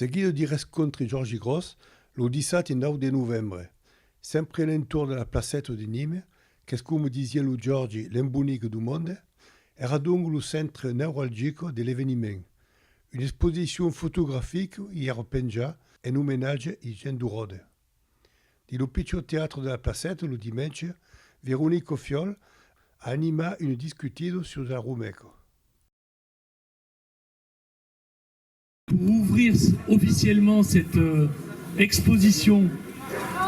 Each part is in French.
Seguido di riscontri Giorgi Gross, lo 19 de novembre, sempre all'intorno della placetta di Nîmes, che come diceva lo Giorgi, l'embonique du monde, era dunque il centro neuralgico dell'avvenimento. Un'esposizione fotografica era pengiata in omaggio a Jean Durode. Di lo piccolo teatro della placetta, lo dimanche, Véronique Fiol a animato un discutito sur la Rumeco. Pour ouvrir officiellement cette exposition,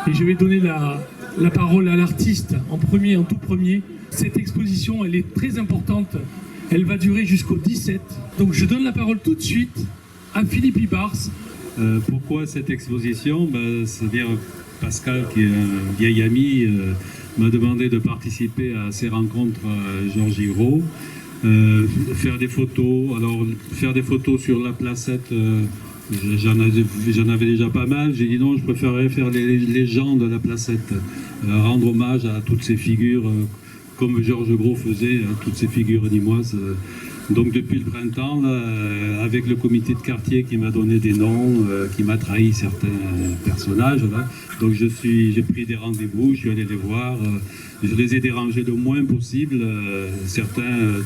et je vais donner la parole à l'artiste en tout premier, cette exposition elle est très importante, elle va durer jusqu'au 17, donc je donne la parole tout de suite à Philippe Ibars. Pourquoi cette exposition? C'est-à-dire Pascal, qui est un vieil ami, m'a demandé de participer à ces rencontres Georges Gros. Faire des photos, alors faire des photos sur la placette, j'en avais déjà pas mal. J'ai dit non, je préférerais faire les gens de la placette, rendre hommage à toutes ces figures, comme Georges Gros faisait, à toutes ces figures nîmoises. Donc depuis le printemps, là, avec le comité de quartier qui m'a donné des noms, qui m'a trahi certains personnages, là, donc j'ai pris des rendez-vous, je suis allé les voir, je les ai dérangés le moins possible, certains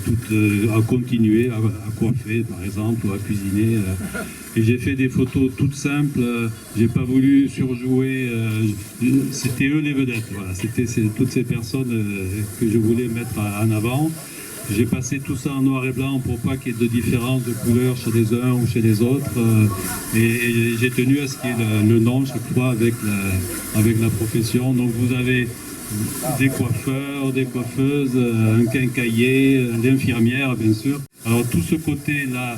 à continuer à coiffer par exemple, ou à cuisiner, et j'ai fait des photos toutes simples, j'ai pas voulu surjouer, c'était eux les vedettes, voilà, c'était toutes ces personnes que je voulais mettre en avant. J'ai passé tout ça en noir et blanc pour pas qu'il y ait de différence de couleur chez les uns ou chez les autres. Et j'ai tenu à ce qu'il y ait le nom chaque fois avec la profession. Donc vous avez des coiffeurs, des coiffeuses, un quincaillier, l'infirmière bien sûr. Alors tout ce côté-là,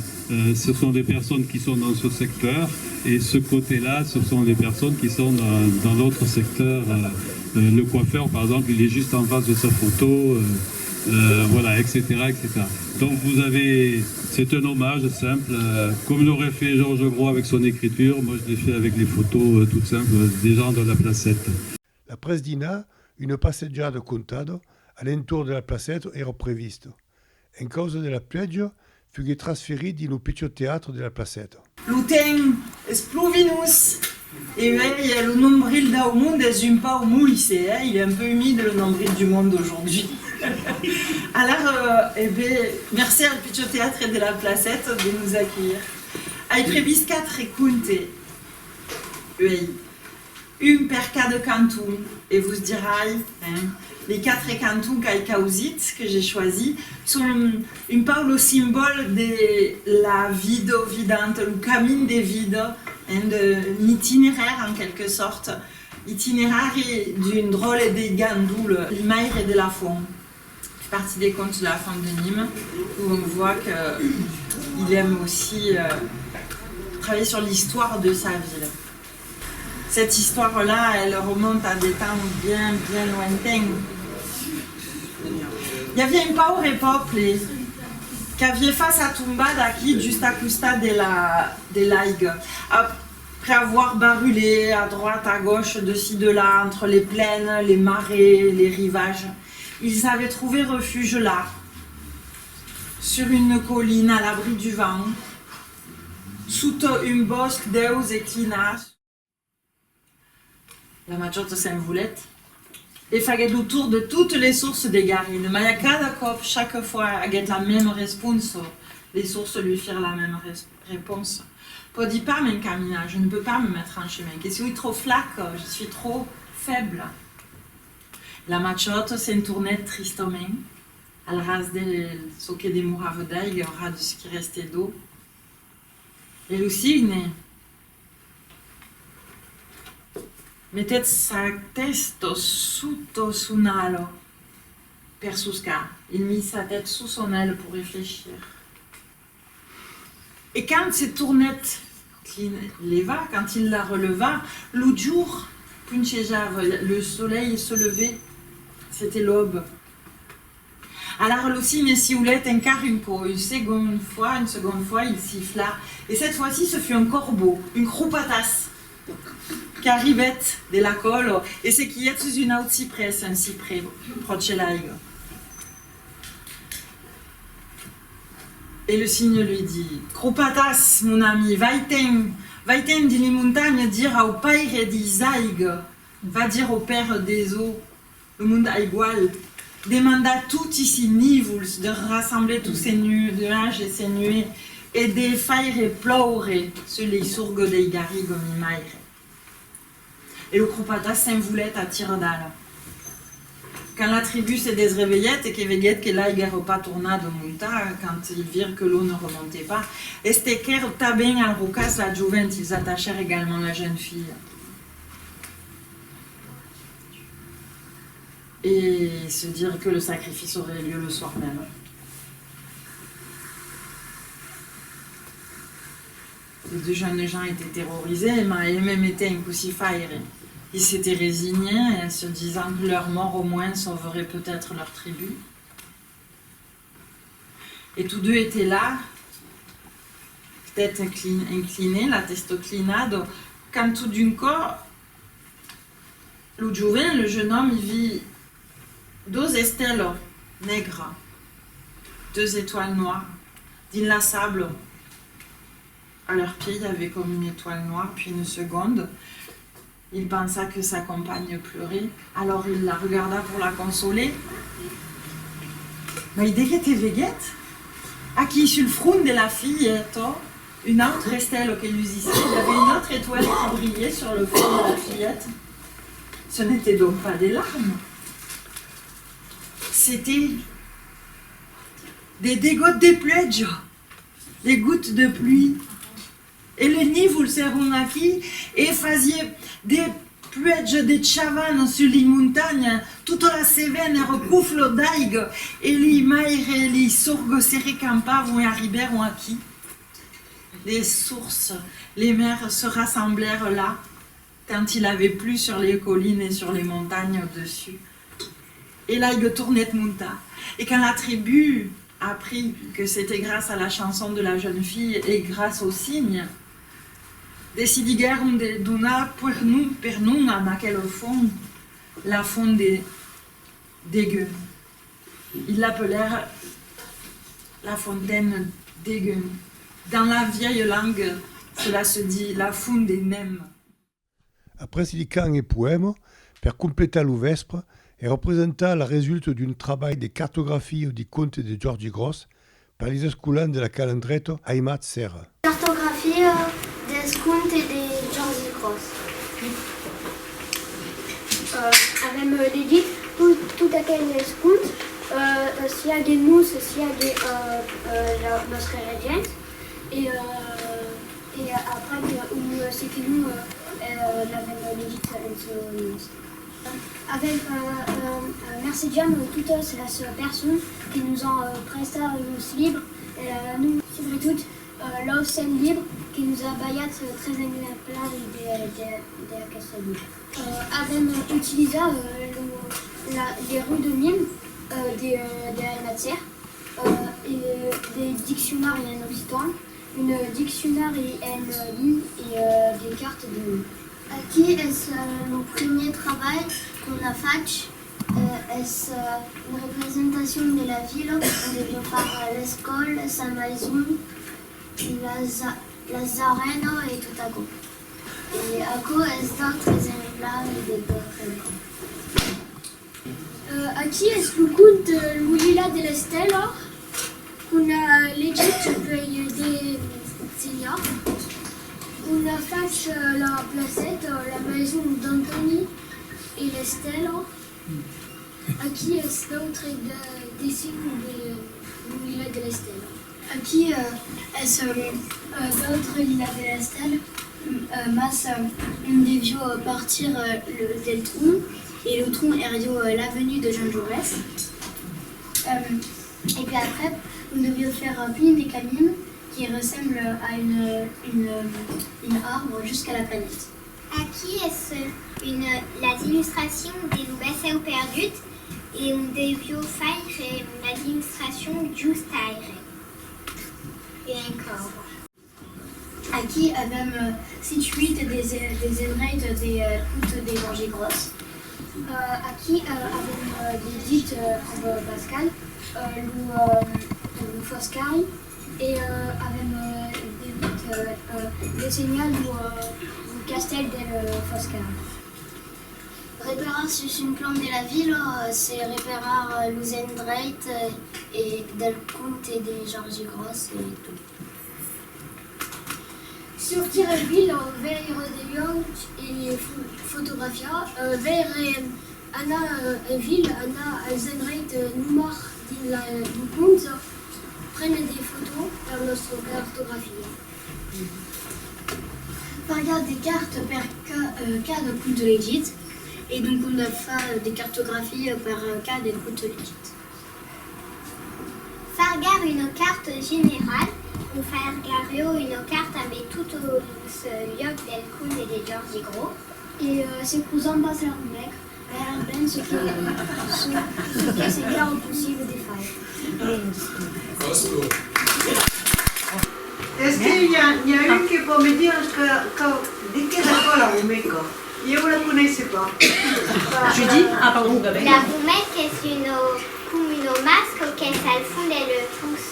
ce sont des personnes qui sont dans ce secteur. Et ce côté-là, ce sont des personnes qui sont dans l'autre secteur. Le coiffeur par exemple, il est juste en face de sa photo. Voilà, etc., etc. Donc vous avez, c'est un hommage simple, comme l'aurait fait Georges Gros avec son écriture, moi je l'ai fait avec les photos toutes simples des gens de la placette. La Presdina, une passeggiata contado all'intorno della placetta era prevista. In causa della pioggia, fu trasferito in un piccolo teatro della placetta. L'utem espluvinus. Et il y a le nombril d'au monde est un pas au moule ici, hein? Il est un peu humide le nombril du monde aujourd'hui. Alors, merci al Piccio Teatro de la Placette de nous accueillir. Ai previs 4 contes, un per cada canton, et vous dirai, hein, les 4 cantons qu'ai causit, que j'ai choisis, sont un peu le symbole de la vida vidante, le camin des vides, un itinéraire en quelque sorte, itinéraire d'une drôle de gandoule, l'imaire de la fond. C'est partie des contes de la femme de Nîmes, où on voit qu'il aime aussi travailler sur l'histoire de sa ville. Cette histoire-là, elle remonte à des temps bien, bien lointains. Il y avait un pauvre peuple qui avait face à tombada aqui juste à costa de l'Aïgue. Après avoir barulé à droite, à gauche, de ci, de là, entre les plaines, les marais, les rivages, ils avaient trouvé refuge là, sur une colline à l'abri du vent, sous un bosque d'eus et clinages. La Maggiotta s'envoulette et faguait autour de toutes les sources des garines. Mais à cada cop, chaque fois, avec la même réponse, les sources lui firent la même réponse. Podi pas m'encaminer, je ne peux pas me mettre en chemin. Que je suis trop flaque, je suis trop faible. La Maggiotta s'entournait tristement. Elle rasait ce que des mouraves d'ail, au ras de ce qui restait d'eau. Et Lucine mettait sa tête sotto son aile per suscar. Il mit sa tête sous son aile pour réfléchir. Et quand cette tournette leva, quand il la releva, l'autre jour, punchejava, le soleil se levait, c'était l'aube. Alors Lucine sifflait encore une seconde fois, il siffla. Et cette fois-ci, ce fut un corbeau, une croupatas, qui arrivait de la colle, et c'est qui est sous une autre cyprès, un cyprès, proche l'aigle. Et le cygne lui dit: Croupatas, mon ami, va dans les montagnes dire au père d'Isaïg, va dire au père des eaux, le monde igual, demanda tout ici niveaux de rassembler tous ces nuages et ces nuées et de faire pleurer sur les sourgues des garrigues mimaires. Et le croupata s'envoulait à Tiradala. Quand la tribu s'est désréveillée et que veillait que là il n'y pas tourné de monta, quand ils virent que l'eau ne remontait pas, estequer taben al rocas la juvent, ils attachèrent également la jeune fille. Et se dire que le sacrifice aurait lieu le soir même. Les deux jeunes gens étaient terrorisés, mais eux-mêmes étaient incrucifiés. Ils s'étaient résignés, se disant que leur mort au moins sauverait peut-être leur tribu. Et tous deux étaient là, tête inclinée, la tête inclinade, quand tout d'un coup, le joven, le jeune homme, il vit deux estelles nègres, deux étoiles noires, d'inlassable. À leurs pieds, il y avait comme une étoile noire, puis une seconde. Il pensa que sa compagne pleurait, alors il la regarda pour la consoler. Mais il était veguette. À qui sur le front de la fille, une autre estelle qui luisait. Il y avait une autre étoile qui brillait sur le front de la fillette. Ce n'était donc pas des larmes. C'était des gouttes de pluie, des gouttes de pluie. Et le niveau le seront acquis et faisait des pluies de chavannes sur les montagnes, toute la Cévenne recouvre d'aigue et les maires et les sourgues serrés campa vont arriver ou acquis. Les sources, les mers se rassemblèrent là, quand il avait plu sur les collines et sur les montagnes au-dessus. Et l'aigue tournait de monta. Et quand la tribu apprit que c'était grâce à la chanson de la jeune fille et grâce au cygne, decidigueron de donar per nous à naquel fond, la fonte des gueules. Ils l'appelèrent la fontaine des gueules. Dans la vieille langue, cela se dit la fonte des nems. Après ces cants et poèmes, per compléter l'ouvespre, et représenta la résulte d'un travail de cartographie du conte de Georgi Gross par les esculans de la calendretto Aymat Serra. Cartographie des contes de Georgi Gross. Avec l'édit, tout aquel conte, s'il y a des mousses, s'il y a des notre ingrédients, et après, c'est que nous, avec l'édit, avec merci Jam, toutes ces personnes qui nous ont presté nos livres, nous, c'est toutes l'offre scène libre qui nous a bayat très exemplaires des questions libres. Avec utilisé les rues de Nîmes, des matières, et des dictionnaires en occitan, une dictionnaire en ligne et des cartes de Nîmes. Aquí est le premier travail qu'on a fait. Est une représentation de la ville. On devient par l'école, sa maison, les arènes et tout à coup. Et à quoi est d'autres exemplaires et d'autres Aquí est le conte L'Ulila de l'Estella qu'on a l'Égypte des seigneurs. On a fait la placette, la maison d'Anthony et l'Estelle. Aquí est l'autre dessin de l'île de l'Estelle. Aquí est l'autre île de l'Estelle. Mas une des vieux partir del tronc et le tronc est l'avenue de Jean Jaurès. Et puis après, on devait faire plein des canines qui ressemble à une arbre jusqu'à la planète. Aquí est les illustrations des loups perdus et on devait faire l'illustration juste et encore. Aquí avem situé des enraies des routes des Georgi Gross. Aquí avem dit avec Pascal, le Foscari. Et avec des routes le Seigneur du Castel del Foscaro. Reparar sus un plan de la ville, c'est reparar l'Uzendreit et del Conte et de Georgi Gross et tout. Sortir la ville, ver de Lyon et photografia, ver Anna ville, Anna Zenreit numar din la Conte, prendre des photos per notre cartographie. Regarder des cartes per cas de Conte legit. Et donc on a fait des cartographies par cas de Conte legit. Fargar une carte générale, ou fargario une carte avec tout ce lieu del Conte et de Georgi Gros. Et c'est pour passer leur mec, ce qui est c'est clair au possible des failles. Est-ce qu'il y a une qui peut me dire de quelle école la Roumeco? Je ne la connaissais pas. Judy? Ah pardon, Gabin. La Roumeco est une masque que ça fonde le tous.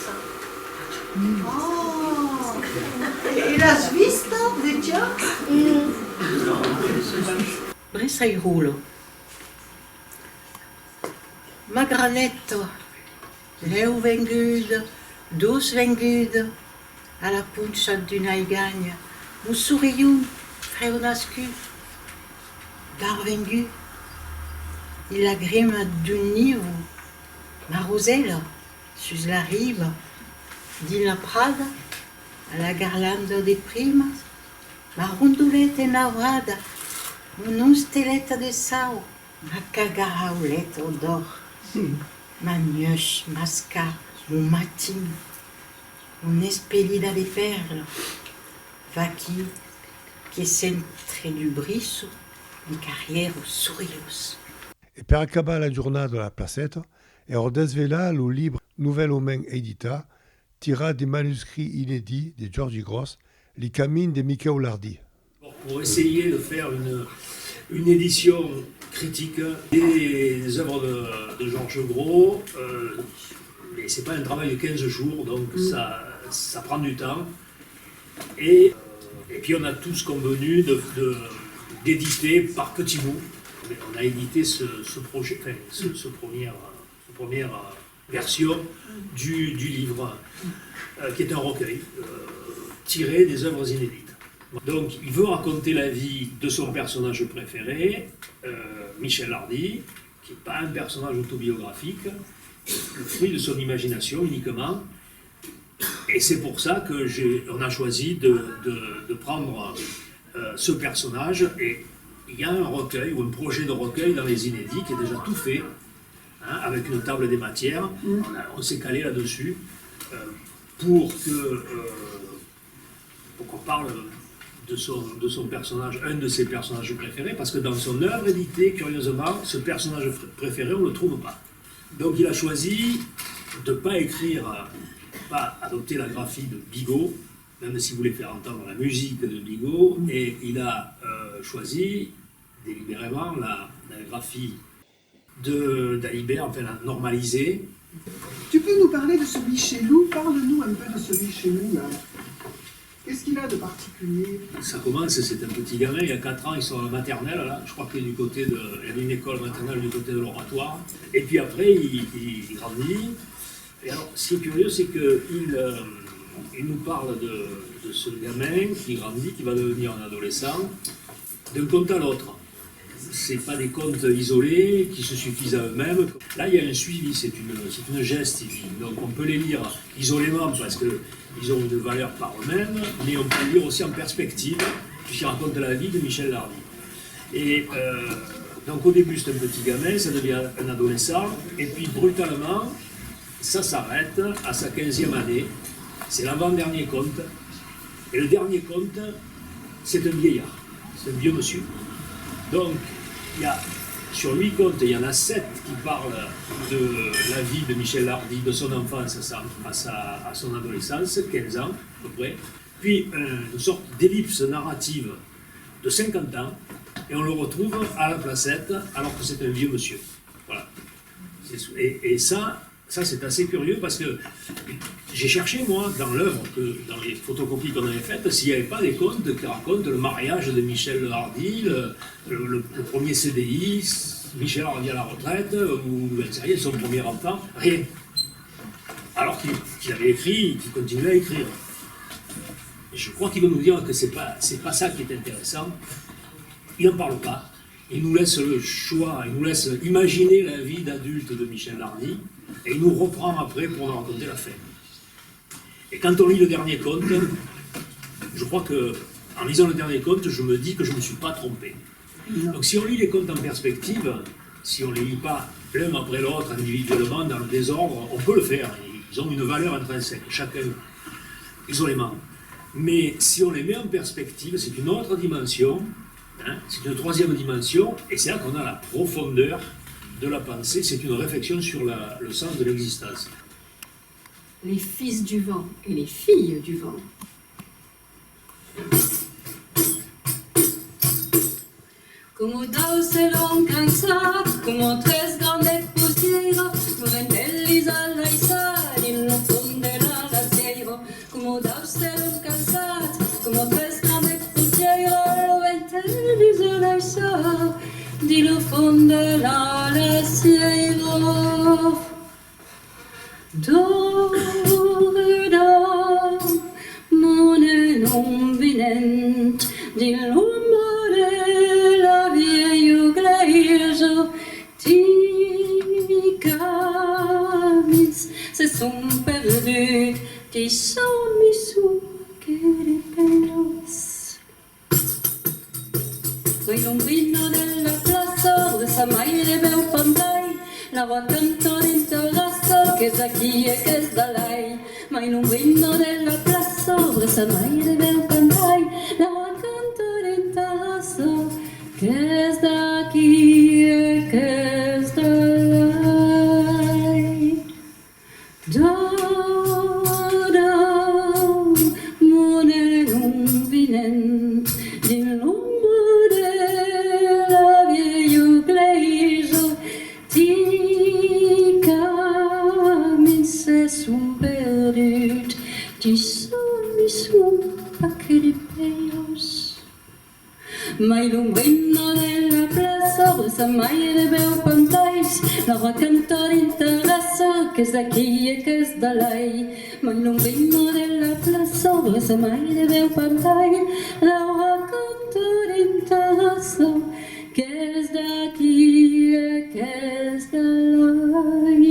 Oh. Et l'has visto de già? Bresairulo. Magranetto. Leu vengudo, dus vengudo, à la puncha d'une aigagne, un souriou, frère nascu, dar vengu, il la grime d'un nivo, ma rosella, sus la rive, din la prada, à la garlande des primes, ma rondolette enavrada, mon steletta de sao, ma cagaraulette d'or. Ma mioche, masca, mon matin, mon espelida de perles, vaqui, che centre du briso, di carrière sourios. E per acabare la giornata della placetta, ero desvelà lo libro Nouvelle Omen Edita, tira des manuscrits inédits de Georgi Gross, Les Camines de Michel Lardy. Pour essayer de faire une édition critique des œuvres de Georges Gros, mais c'est pas un travail de 15 jours, donc ça prend du temps. Et puis on a tous convenu d'éditer par petits bouts. On a édité ce projet, enfin, ce première version du livre, qui est un recueil tiré des œuvres inédites. Donc, il veut raconter la vie de son personnage préféré, Michel Lardy, qui n'est pas un personnage autobiographique, le fruit de son imagination uniquement. Et c'est pour ça qu'on a choisi de prendre ce personnage. Et il y a un recueil ou un projet de recueil dans les inédits qui est déjà tout fait, hein, avec une table des matières. On s'est calé là-dessus pour qu'on parle de son personnage, un de ses personnages préférés, parce que dans son œuvre éditée, curieusement, ce personnage préféré, on ne le trouve pas. Donc il a choisi de ne pas écrire, pas adopter la graphie de Bigot, même s'il voulait faire entendre la musique de Bigot, et il a choisi délibérément la graphie d'Alibert, enfin la normalisée. Tu peux nous parler de ce Michelou? Parle-nous un peu de ce Michelou là. Qu'est-ce qu'il a de particulier? Ça commence, c'est un petit gamin, il y a 4 ans, ils sont à la maternelle, là. Je crois qu'il est du côté de... Il y a une école maternelle du côté de l'Oratoire. Et puis après, il grandit. Et alors, ce qui est curieux, c'est qu'il nous parle de ce gamin qui grandit, qui va devenir un adolescent, d'un conte à l'autre. C'est pas des contes isolés qui se suffisent à eux-mêmes. Là, il y a un suivi, c'est une geste. Donc on peut les lire isolément parce qu'ils ont une valeur par eux-mêmes, mais on peut les lire aussi en perspective, puisqu'ils racontent la vie de Michel Lardy. Et donc au début, c'est un petit gamin, ça devient un adolescent, et puis brutalement, ça s'arrête à sa 15e année. C'est l'avant-dernier conte. Et le dernier conte, c'est un vieillard, c'est un vieux monsieur. Donc, sur 8 contes, il y en a 7 qui parlent de la vie de Michel Lardy, de son enfance à son adolescence, 15 ans à peu près. Puis une sorte d'ellipse narrative de 50 ans, et on le retrouve à la placette alors que c'est un vieux monsieur. Voilà. Et ça c'est assez curieux parce que j'ai cherché, moi, dans l'œuvre, dans les photocopies qu'on avait faites, s'il n'y avait pas des contes qui racontent le mariage de Michel Hardy, le premier CDI, Michel Hardy à la retraite, ou son premier enfant, rien. Alors qu'il avait écrit, qu'il continuait à écrire. Et je crois qu'il veut nous dire que c'est pas ça qui est intéressant. Il n'en parle pas. Il nous laisse le choix, il nous laisse imaginer la vie d'adulte de Michel Hardy, et il nous reprend après pour nous raconter la fin. Et quand on lit le dernier conte, je crois que, en lisant le dernier conte, je me dis que je ne me suis pas trompé. Donc si on lit les contes en perspective, si on ne les lit pas l'un après l'autre, individuellement, dans le désordre, on peut le faire. Ils ont une valeur intrinsèque, chacun, isolément. Mais si on les met en perspective, c'est une autre dimension, hein, c'est une troisième dimension, et c'est là qu'on a la profondeur de la pensée, c'est une réflexion sur le sens de l'existence. Les fils du vent et les filles du vent. Como dos serão cansados, como tres grandes pusieros, no vendelis a la izar, y no fonderá la sierra. Como dos serão cansados, como tres grandes pusieros, no vendelis a la izar, y no fonderá la sierra. Dorida, mone non vinent, di l'umore la vieille glaise, ti camins, se sont perdus, ti son misous che di pelos. Soy l'ombrino della plaza, de sa maille bel pantai, la voix canto dentro lasso, che da chi e che da lei, ma in un vino della plaza, de sa maille bel pantai, la voix canto dentro lasso, che da chi e che da lei. Dodo, mone non vinent, din l'ombre della vieille glaise, ti camins se sont perdus, ti son misous pas que des pelos. Mai l'ombrino della plaza, de sa maille de bel pantais, la voix canto d'interesse, che da chi e che da lei. Mai l'ombrino della plaza, de sa maille de bel pantais, la voix canto d'interesse, che da chi e che da lei.